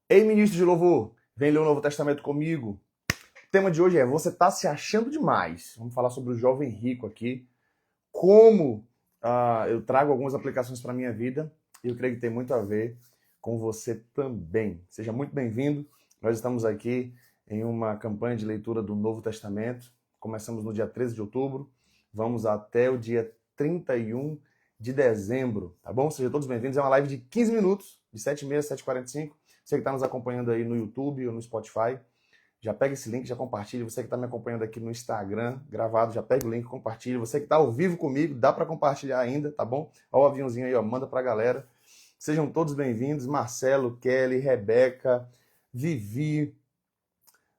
Ei, ministro de louvor, vem ler o Novo Testamento comigo. O tema de hoje é: você está se achando demais. Vamos falar sobre o jovem rico aqui. Como eu trago algumas aplicações para a minha vida e eu creio que tem muito a ver com você também. Seja muito bem-vindo. Nós estamos aqui em uma campanha de leitura do Novo Testamento. Começamos no dia 13 de outubro, vamos até o dia 31 de dezembro, tá bom? Sejam todos bem-vindos. É uma live de 15 minutos, de 7h30 a 7h45. Você que está nos acompanhando aí no YouTube ou no Spotify, já pega esse link, já compartilha. Você que está me acompanhando aqui no Instagram, gravado, já pega o link, compartilha. Você que está ao vivo comigo, dá para compartilhar ainda, tá bom? Olha o aviãozinho aí, ó, manda para a galera. Sejam todos bem-vindos. Marcelo, Kelly, Rebeca, Vivi,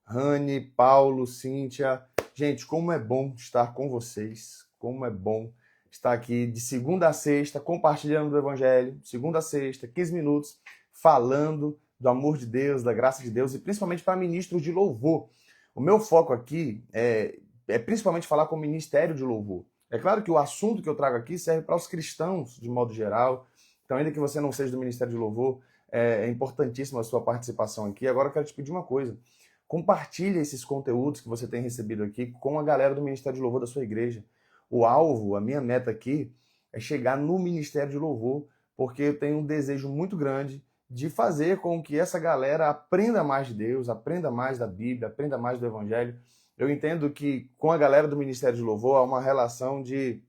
Rani, Paulo, Cíntia. Gente, como é bom estar com vocês. Como é bom estar aqui de segunda a sexta, compartilhando do Evangelho. Segunda a sexta, 15 minutos, falando do amor de Deus, da graça de Deus, e principalmente para ministros de louvor. O meu foco aqui é principalmente falar com o ministério de louvor. É claro que o assunto que eu trago aqui serve para os cristãos, de modo geral. Então, ainda que você não seja do ministério de louvor, é importantíssima a sua participação aqui. Agora eu quero te pedir uma coisa. Compartilhe esses conteúdos que você tem recebido aqui com a galera do Ministério de Louvor da sua igreja. O alvo, a minha meta aqui, é chegar no Ministério de Louvor, porque eu tenho um desejo muito grande de fazer com que essa galera aprenda mais de Deus, aprenda mais da Bíblia, aprenda mais do Evangelho. Eu entendo que com a galera do Ministério de Louvor há uma relação de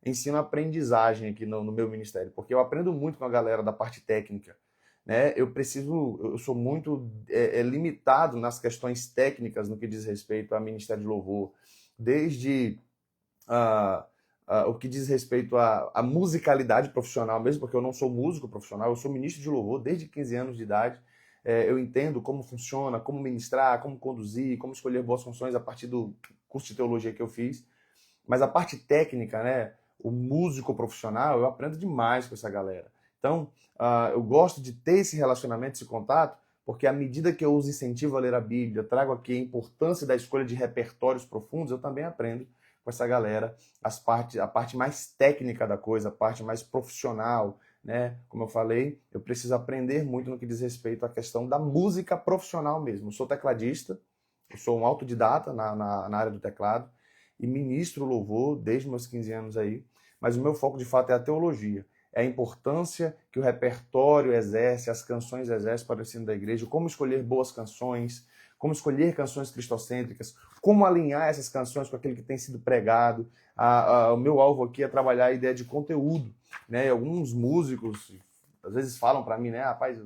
ensino-aprendizagem aqui no meu ministério, porque eu aprendo muito com a galera da parte técnica, né? Eu sou muito limitado nas questões técnicas no que diz respeito a Ministério de Louvor, desde o que diz respeito à musicalidade profissional mesmo, porque eu não sou músico profissional, eu sou ministro de louvor desde 15 anos de idade. Eu entendo como funciona, como ministrar, como conduzir, como escolher boas funções a partir do curso de teologia que eu fiz. Mas a parte técnica, né, o músico profissional, eu aprendo demais com essa galera. Então, eu gosto de ter esse relacionamento, esse contato, porque à medida que eu os incentivo a ler a Bíblia, trago aqui a importância da escolha de repertórios profundos, eu também aprendo com essa galera a parte mais técnica da coisa, a parte mais profissional, né? Como eu falei, eu preciso aprender muito no que diz respeito à questão da música profissional mesmo. Eu sou tecladista, eu sou um autodidata na área do teclado, e ministro louvor desde meus 15 anos aí, mas o meu foco de fato é a teologia. É a importância que o repertório exerce, as canções exercem para o ensino da igreja, como escolher boas canções, como escolher canções cristocêntricas, como alinhar essas canções com aquilo que tem sido pregado. O meu alvo aqui é trabalhar a ideia de conteúdo, né? Alguns músicos às vezes falam para mim, né, rapaz,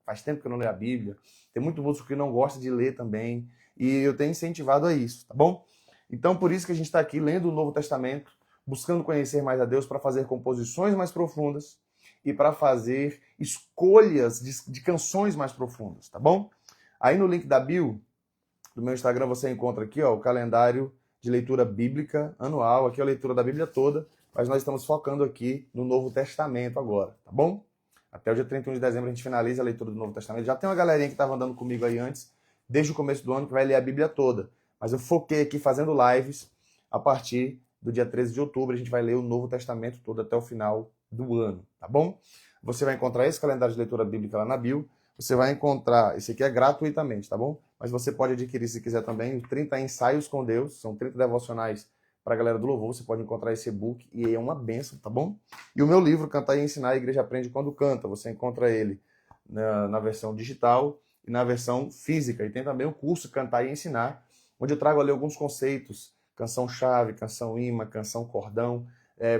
faz tempo que eu não leio a Bíblia. Tem muito músico que não gosta de ler também, e eu tenho incentivado a isso, tá bom? Então, por isso que a gente está aqui lendo o Novo Testamento, buscando conhecer mais a Deus para fazer composições mais profundas e para fazer escolhas de canções mais profundas, tá bom? Aí no link da bio do meu Instagram você encontra aqui, ó, o calendário de leitura bíblica anual, aqui é a leitura da Bíblia toda, mas nós estamos focando aqui no Novo Testamento agora, tá bom? Até o dia 31 de dezembro a gente finaliza a leitura do Novo Testamento. Já tem uma galerinha que estava andando comigo aí antes, desde o começo do ano, que vai ler a Bíblia toda. Mas eu foquei aqui fazendo lives a partir do dia 13 de outubro. A gente vai ler o Novo Testamento todo até o final do ano, tá bom? Você vai encontrar esse calendário de leitura bíblica lá na bio. Você vai encontrar, esse aqui é gratuitamente, tá bom? Mas você pode adquirir, se quiser também, 30 ensaios com Deus. São 30 devocionais para a galera do louvor. Você pode encontrar esse e-book e é uma benção, tá bom? E o meu livro, Cantar e Ensinar, a Igreja Aprende Quando Canta. Você encontra ele na versão digital e na versão física. E tem também o curso Cantar e Ensinar, onde eu trago ali alguns conceitos, canção-chave, canção-imã, canção-cordão,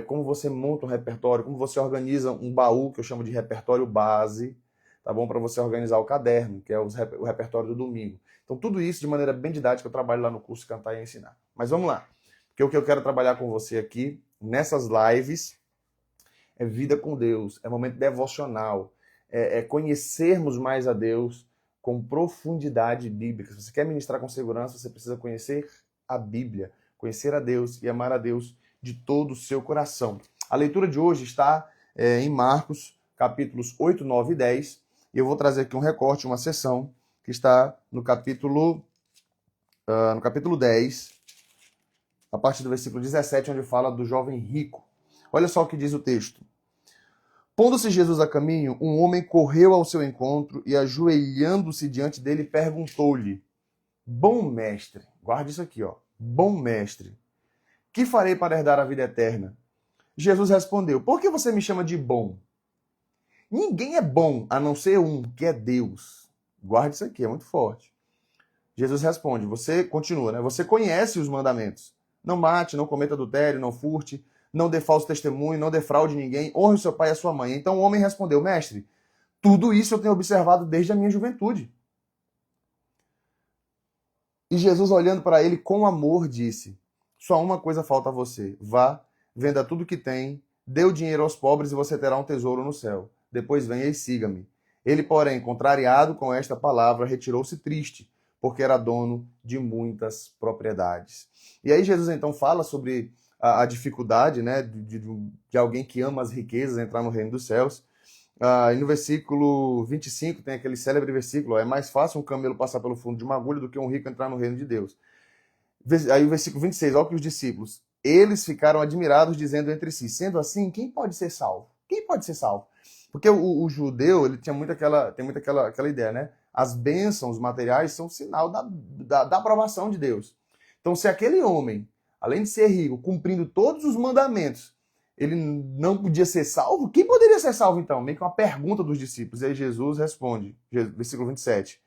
como você monta um repertório, como você organiza um baú, que eu chamo de repertório base, tá bom? Para você organizar o caderno, que é o repertório do domingo. Então, tudo isso de maneira bem didática eu trabalho lá no curso Cantar e Ensinar. Mas vamos lá, porque o que eu quero trabalhar com você aqui, nessas lives, é vida com Deus, é momento devocional, é conhecermos mais a Deus com profundidade bíblica. Se você quer ministrar com segurança, você precisa conhecer a Bíblia, conhecer a Deus e amar a Deus de todo o seu coração. A leitura de hoje está em Marcos, capítulos 8, 9 e 10, e eu vou trazer aqui um recorte, uma seção, que está no capítulo 10, a partir do versículo 17, onde fala do jovem rico. Olha só o que diz o texto. Pondo-se Jesus a caminho, um homem correu ao seu encontro e, ajoelhando-se diante dele, perguntou-lhe: Bom mestre, guarde isso aqui, ó. Bom mestre, que farei para herdar a vida eterna? Jesus respondeu: Por que você me chama de bom? Ninguém é bom a não ser um, que é Deus. Guarde isso aqui, é muito forte. Jesus responde, você continua, né? Você conhece os mandamentos. Não mate, não cometa adultério, não furte, não dê falso testemunho, não defraude ninguém, honre o seu pai e a sua mãe. Então o homem respondeu, mestre, tudo isso eu tenho observado desde a minha juventude. E Jesus, olhando para ele com amor, disse, só uma coisa falta a você. Vá, venda tudo que tem, dê o dinheiro aos pobres e você terá um tesouro no céu. Depois venha e siga-me. Ele, porém, contrariado com esta palavra, retirou-se triste, porque era dono de muitas propriedades. E aí Jesus então fala sobre a dificuldade, né, de alguém que ama as riquezas entrar no reino dos céus. E no versículo 25 tem aquele célebre versículo, é mais fácil um camelo passar pelo fundo de uma agulha do que um rico entrar no reino de Deus. Aí o versículo 26, olha que os discípulos, eles ficaram admirados, dizendo entre si, sendo assim, quem pode ser salvo? Quem pode ser salvo? Porque o judeu, ele tinha muito aquela ideia, né? As bênçãos materiais são sinal da aprovação de Deus. Então, se aquele homem, além de ser rico, cumprindo todos os mandamentos, ele não podia ser salvo, quem poderia ser salvo então? Meio que uma pergunta dos discípulos. E aí Jesus responde, versículo 27.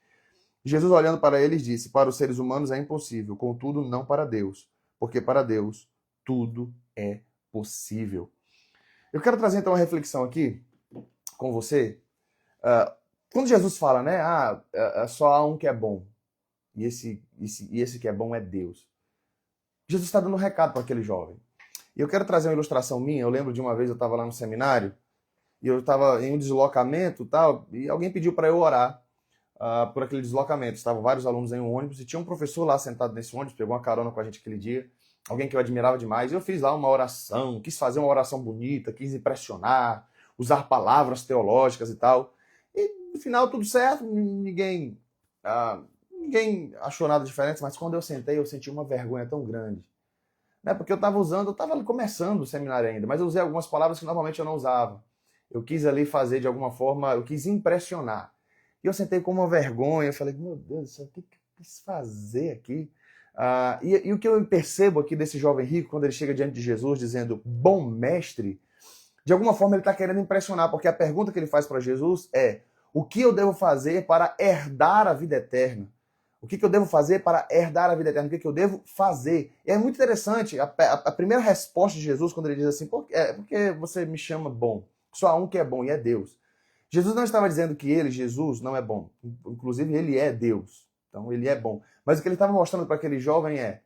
Jesus, olhando para eles, disse, para os seres humanos é impossível, contudo, não para Deus, porque para Deus tudo é possível. Eu quero trazer então uma reflexão aqui com você. Quando Jesus fala, né, só há um que é bom, e esse que é bom é Deus. Jesus está dando um recado para aquele jovem. E eu quero trazer uma ilustração minha. Eu lembro de uma vez eu estava lá no seminário, e eu estava em um deslocamento tal, e alguém pediu para eu orar por aquele deslocamento. Estavam vários alunos em um ônibus, e tinha um professor lá sentado nesse ônibus, pegou uma carona com a gente aquele dia, alguém que eu admirava demais, e eu fiz lá uma oração, quis fazer uma oração bonita, quis impressionar, usar palavras teológicas e tal. E no final tudo certo, ninguém achou nada diferente, mas quando eu sentei, eu senti uma vergonha tão grande. Né? Porque eu estava começando o seminário ainda, mas eu usei algumas palavras que normalmente eu não usava. Eu quis ali fazer de alguma forma, eu quis impressionar. E eu sentei com uma vergonha, eu falei, meu Deus do céu, o que eu quis fazer aqui? E o que eu percebo aqui desse jovem rico, quando ele chega diante de Jesus dizendo, bom mestre, de alguma forma ele está querendo impressionar, porque a pergunta que ele faz para Jesus é, o que eu devo fazer para herdar a vida eterna? O que eu devo fazer para herdar a vida eterna? O que eu devo fazer? E é muito interessante, a primeira resposta de Jesus, quando ele diz assim, porque você me chama bom? Só há um que é bom, e é Deus. Jesus não estava dizendo que ele, Jesus, não é bom. Inclusive, ele é Deus. Então, ele é bom. Mas o que ele estava mostrando para aquele jovem é,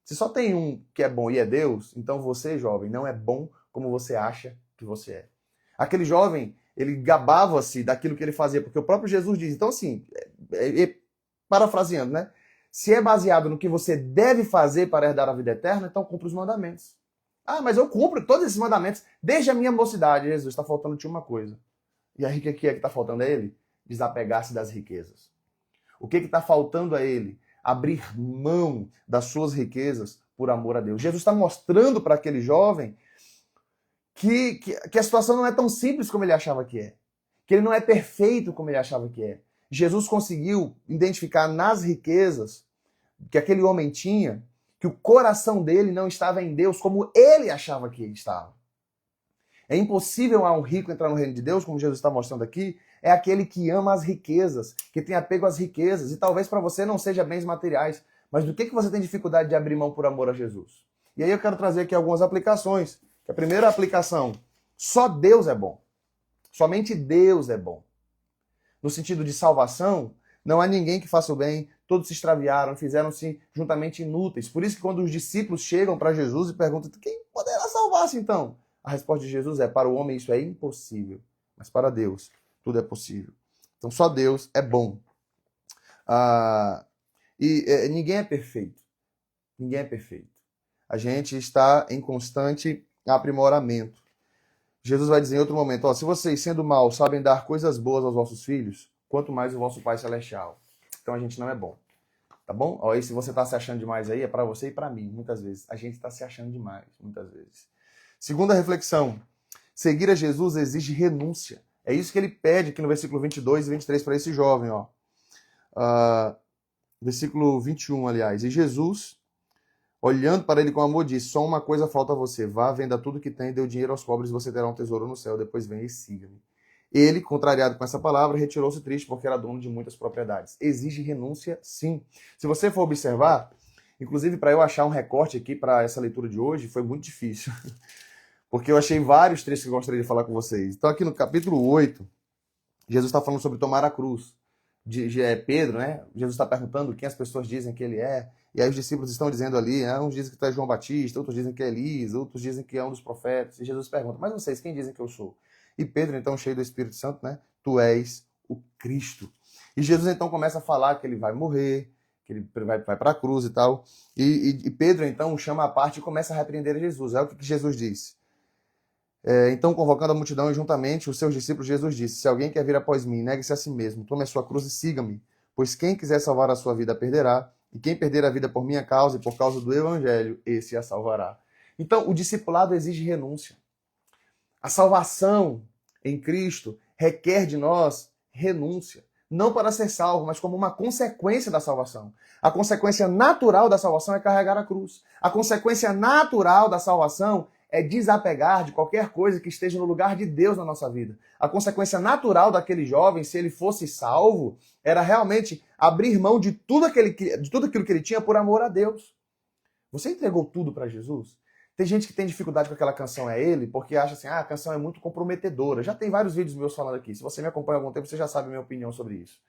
se só tem um que é bom e é Deus, então você, jovem, não é bom como você acha que você é. Aquele jovem, ele gabava-se daquilo que ele fazia, porque o próprio Jesus diz. Então, assim, parafraseando, né? Se é baseado no que você deve fazer para herdar a vida eterna, então cumpra os mandamentos. Mas eu cumpro todos esses mandamentos desde a minha mocidade. Jesus, está faltando-te uma coisa. E aí, o que está faltando a ele? Desapegar-se das riquezas. O que está faltando a ele? Abrir mão das suas riquezas por amor a Deus. Jesus está mostrando para aquele jovem que a situação não é tão simples como ele achava que é. Que ele não é perfeito como ele achava que é. Jesus conseguiu identificar nas riquezas que aquele homem tinha, que o coração dele não estava em Deus como ele achava que ele estava. É impossível a um rico entrar no reino de Deus, como Jesus está mostrando aqui, é aquele que ama as riquezas, que tem apego às riquezas. E talvez para você não seja bens materiais, mas do que você tem dificuldade de abrir mão por amor a Jesus? E aí eu quero trazer aqui algumas aplicações. A primeira aplicação, só Deus é bom. Somente Deus é bom. No sentido de salvação, não há ninguém que faça o bem, todos se extraviaram, fizeram-se juntamente inúteis. Por isso que quando os discípulos chegam para Jesus e perguntam, quem poderá salvar-se então? A resposta de Jesus é, para o homem isso é impossível, mas para Deus tudo é possível. Então só Deus é bom. Ninguém é perfeito. Ninguém é perfeito. A gente está em constante aprimoramento. Jesus vai dizer em outro momento, se vocês, sendo maus, sabem dar coisas boas aos vossos filhos, quanto mais o vosso Pai Celestial. Então a gente não é bom. Tá bom? E se você está se achando demais aí, é para você e para mim, muitas vezes. A gente está se achando demais, muitas vezes. Segunda reflexão. Seguir a Jesus exige renúncia. É isso que ele pede aqui no versículo 22 e 23 para esse jovem, ó. Versículo 21, aliás. E Jesus, olhando para ele com amor, disse: só uma coisa falta a você. Vá, venda tudo que tem, dê o dinheiro aos pobres e você terá um tesouro no céu. Depois venha e siga-me. Ele, contrariado com essa palavra, retirou-se triste porque era dono de muitas propriedades. Exige renúncia, sim. Se você for observar, inclusive para eu achar um recorte aqui para essa leitura de hoje, foi muito difícil. Porque eu achei vários trechos que eu gostaria de falar com vocês. Então aqui no capítulo 8, Jesus está falando sobre tomar a cruz. Pedro, né? Jesus está perguntando quem as pessoas dizem que ele é. E aí os discípulos estão dizendo ali, uns dizem que tu é João Batista, outros dizem que é Elias, outros dizem que é um dos profetas. E Jesus pergunta, mas vocês, quem dizem que eu sou? E Pedro, então, cheio do Espírito Santo, né? Tu és o Cristo. E Jesus, então, começa a falar que ele vai morrer, que ele vai para a cruz e tal. E Pedro, então, chama a parte e começa a repreender Jesus. É o que Jesus disse. Então, convocando a multidão e juntamente os seus discípulos, Jesus disse: se alguém quer vir após mim, negue-se a si mesmo, tome a sua cruz e siga-me. Pois quem quiser salvar a sua vida, perderá. E quem perder a vida por minha causa e por causa do evangelho, esse a salvará. Então, o discipulado exige renúncia. A salvação em Cristo requer de nós renúncia. Não para ser salvo, mas como uma consequência da salvação. A consequência natural da salvação é carregar a cruz. A consequência natural da salvação é desapegar de qualquer coisa que esteja no lugar de Deus na nossa vida. A consequência natural daquele jovem, se ele fosse salvo, era realmente abrir mão de tudo aquilo que ele tinha por amor a Deus. Você entregou tudo para Jesus? Tem gente que tem dificuldade com aquela canção É Ele, porque acha assim, a canção é muito comprometedora. Já tem vários vídeos meus falando aqui. Se você me acompanha há algum tempo, você já sabe a minha opinião sobre isso.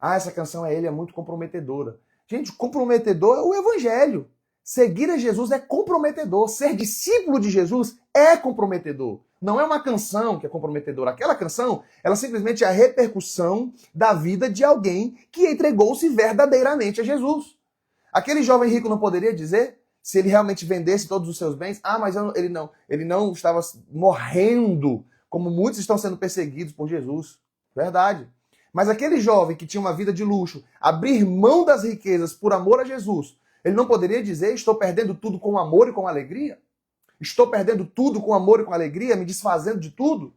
Essa canção É Ele é muito comprometedora. Gente, comprometedor é o evangelho. Seguir a Jesus é comprometedor. Ser discípulo de Jesus é comprometedor. Não é uma canção que é comprometedora. Aquela canção, ela simplesmente é a repercussão da vida de alguém que entregou-se verdadeiramente a Jesus. Aquele jovem rico não poderia dizer, se ele realmente vendesse todos os seus bens, mas ele não estava morrendo, como muitos estão sendo perseguidos por Jesus. Verdade. Mas aquele jovem que tinha uma vida de luxo, abrir mão das riquezas por amor a Jesus, ele não poderia dizer, estou perdendo tudo com amor e com alegria? Estou perdendo tudo com amor e com alegria, me desfazendo de tudo?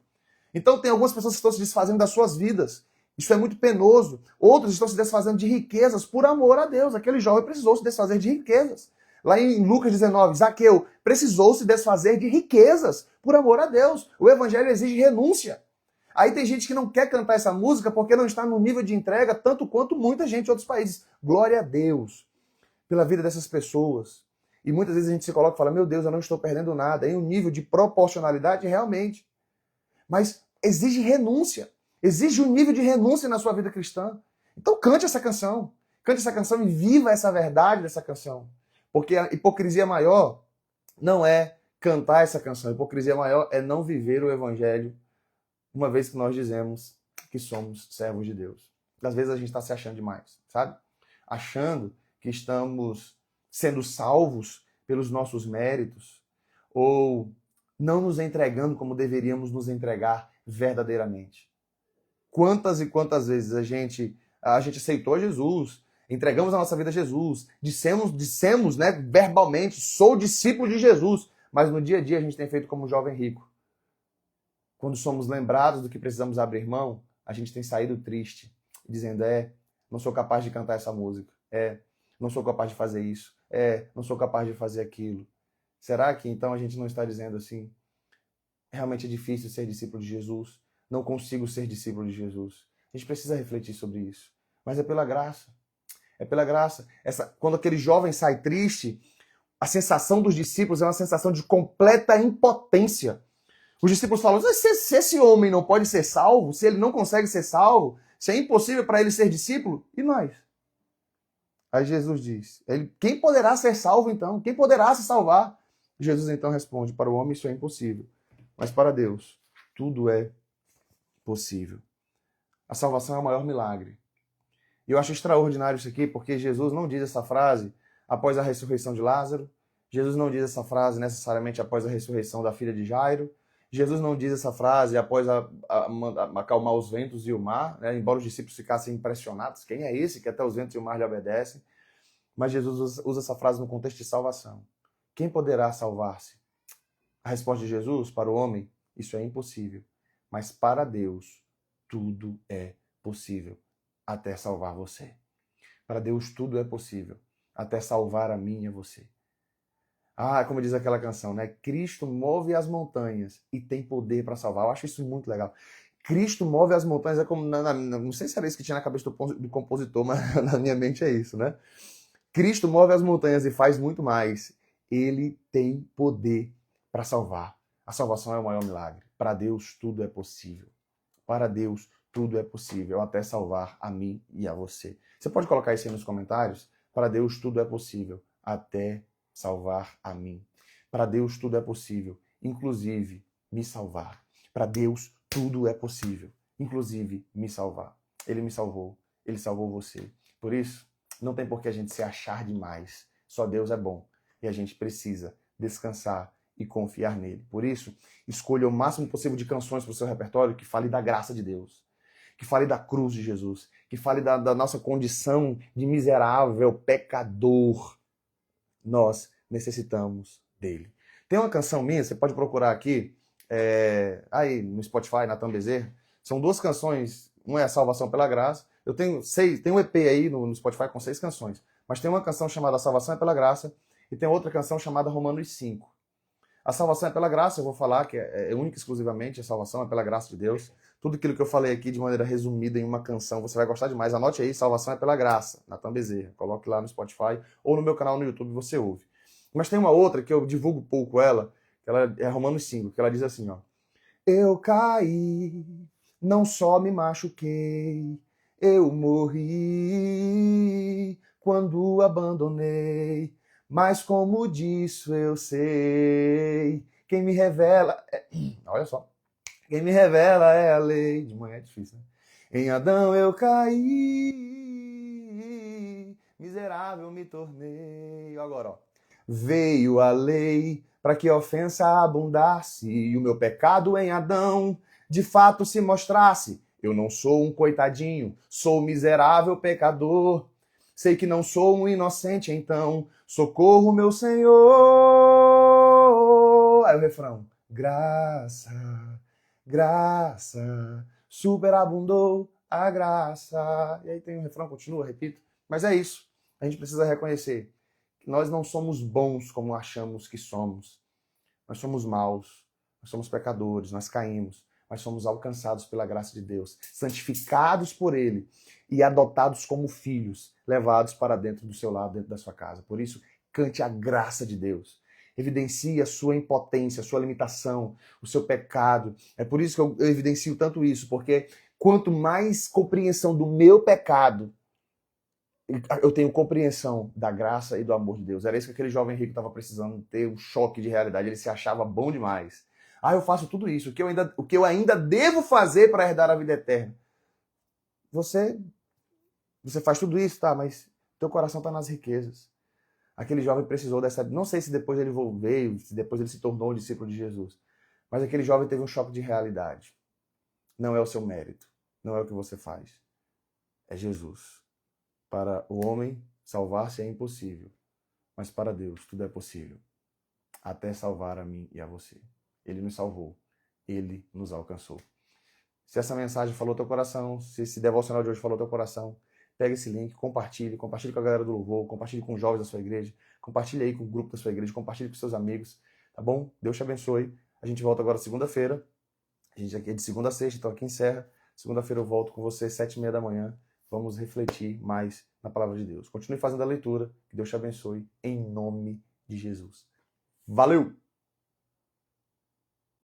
Então tem algumas pessoas que estão se desfazendo das suas vidas. Isso é muito penoso. Outros estão se desfazendo de riquezas por amor a Deus. Aquele jovem precisou se desfazer de riquezas. Lá em Lucas 19, Zaqueu precisou se desfazer de riquezas por amor a Deus. O evangelho exige renúncia. Aí tem gente que não quer cantar essa música porque não está no nível de entrega tanto quanto muita gente em outros países. Glória a Deus pela vida dessas pessoas. E muitas vezes a gente se coloca e fala, meu Deus, eu não estou perdendo nada. Em um nível de proporcionalidade, realmente. Mas exige renúncia. Exige um nível de renúncia na sua vida cristã. Então cante essa canção. Cante essa canção e viva essa verdade dessa canção. Porque a hipocrisia maior não é cantar essa canção. A hipocrisia maior é não viver o evangelho, uma vez que nós dizemos que somos servos de Deus. Às vezes a gente está se achando demais, sabe? Achando que estamos sendo salvos pelos nossos méritos ou não nos entregando como deveríamos nos entregar verdadeiramente. Quantas e quantas vezes a gente aceitou Jesus, entregamos a nossa vida a Jesus, dissemos, né, verbalmente, sou discípulo de Jesus, mas no dia a dia a gente tem feito como um jovem rico. Quando somos lembrados do que precisamos abrir mão, a gente tem saído triste, dizendo, não sou capaz de cantar essa música, não sou capaz de fazer isso, não sou capaz de fazer aquilo. Será que então a gente não está dizendo assim, realmente é difícil ser discípulo de Jesus, não consigo ser discípulo de Jesus? A gente precisa refletir sobre isso. Mas é pela graça. É pela graça. Quando aquele jovem sai triste, a sensação dos discípulos é uma sensação de completa impotência. Os discípulos falam, se esse homem não pode ser salvo, se ele não consegue ser salvo, se é impossível para ele ser discípulo, e nós? Aí Jesus diz, quem poderá ser salvo então? Quem poderá se salvar? Jesus então responde, para o homem isso é impossível, mas para Deus tudo é possível. A salvação é o maior milagre. E eu acho extraordinário isso aqui, porque Jesus não diz essa frase após a ressurreição de Lázaro, Jesus não diz essa frase necessariamente após a ressurreição da filha de Jairo, Jesus não diz essa frase após acalmar os ventos e o mar, né? Embora os discípulos ficassem impressionados, quem é esse que até os ventos e o mar lhe obedecem? Mas Jesus usa essa frase no contexto de salvação. Quem poderá salvar-se? A resposta de Jesus para o homem isso é impossível. Mas para Deus, tudo é possível, até salvar você. Para Deus, tudo é possível, até salvar a mim e a você. Ah, como diz aquela canção, né? Cristo move as montanhas e tem poder para salvar. Eu acho isso muito legal. Cristo move as montanhas, é como, não sei se era isso que tinha na cabeça do compositor, mas na minha mente é isso, né? Cristo move as montanhas e faz muito mais. Ele tem poder para salvar. A salvação é o maior milagre. Para Deus, tudo é possível. Para Deus, tudo é possível, até salvar a mim e a você. Você pode colocar isso aí nos comentários? Para Deus, tudo é possível, até salvar a mim. Para Deus, tudo é possível, inclusive me salvar. Para Deus, tudo é possível, inclusive me salvar. Ele me salvou, ele salvou você. Por isso, não tem por que a gente se achar demais. Só Deus é bom e a gente precisa descansar e confiar nele. Por isso, escolha o máximo possível de canções para o seu repertório que fale da graça de Deus, que fale da cruz de Jesus, que fale da nossa condição de miserável pecador. Nós necessitamos dele. Tem uma canção minha, você pode procurar aqui, aí no Spotify, Natan Bezerra. São 2 canções, uma é a Salvação pela Graça. Eu tenho um EP aí no Spotify com 6 canções, mas tem uma canção chamada Salvação é pela Graça e tem outra canção chamada Romanos 5. A salvação é pela graça, eu vou falar que é única e exclusivamente, a salvação é pela graça de Deus. Tudo aquilo que eu falei aqui de maneira resumida em uma canção, você vai gostar demais. Anote aí, salvação é pela graça, Natan Bezerra. Coloque lá no Spotify ou no meu canal no YouTube, você ouve. Mas tem uma outra que eu divulgo pouco ela, que ela é Romanos 5, que ela diz assim, ó. Eu caí, não só me machuquei, eu morri quando abandonei. Mas como disso eu sei, quem me revela... Olha só. Quem me revela é a lei. De manhã é difícil, né? Em Adão eu caí, miserável me tornei. Agora, ó. Veio a lei para que a ofensa abundasse e o meu pecado em Adão de fato se mostrasse. Eu não sou um coitadinho, sou miserável pecador. Sei que não sou um inocente, então socorro, meu Senhor. Aí o refrão. Graça, graça, superabundou a graça. E aí tem o refrão, continua, repito. Mas é isso. A gente precisa reconhecer que nós não somos bons como achamos que somos. Nós somos maus, nós somos pecadores, nós caímos, mas somos alcançados pela graça de Deus, santificados por Ele e adotados como filhos, levados para dentro do seu lado, dentro da sua casa. Por isso, cante a graça de Deus. Evidencie a sua impotência, a sua limitação, o seu pecado. É por isso que eu evidencio tanto isso, porque quanto mais compreensão do meu pecado, eu tenho compreensão da graça e do amor de Deus. Era isso que aquele jovem rico estava precisando ter, um choque de realidade. Ele se achava bom demais. Ah, eu faço tudo isso. O que eu ainda devo fazer para herdar a vida eterna? Você faz tudo isso, tá? Mas teu coração está nas riquezas. Aquele jovem precisou dessa... Não sei se depois ele veio, se depois ele se tornou um discípulo de Jesus. Mas aquele jovem teve um choque de realidade. Não é o seu mérito. Não é o que você faz. É Jesus. Para o homem, salvar-se é impossível. Mas para Deus, tudo é possível. Até salvar a mim e a você. Ele nos salvou. Ele nos alcançou. Se essa mensagem falou teu coração, se esse devocional de hoje falou teu coração, pega esse link, compartilhe com a galera do louvor, compartilhe com os jovens da sua igreja, compartilhe aí com o grupo da sua igreja, compartilhe com seus amigos, tá bom? Deus te abençoe. A gente volta agora segunda-feira. A gente aqui é de segunda a sexta, então aqui encerra. Segunda-feira eu volto com você, 7h30 da manhã. Vamos refletir mais na palavra de Deus. Continue fazendo a leitura. Que Deus te abençoe em nome de Jesus. Valeu!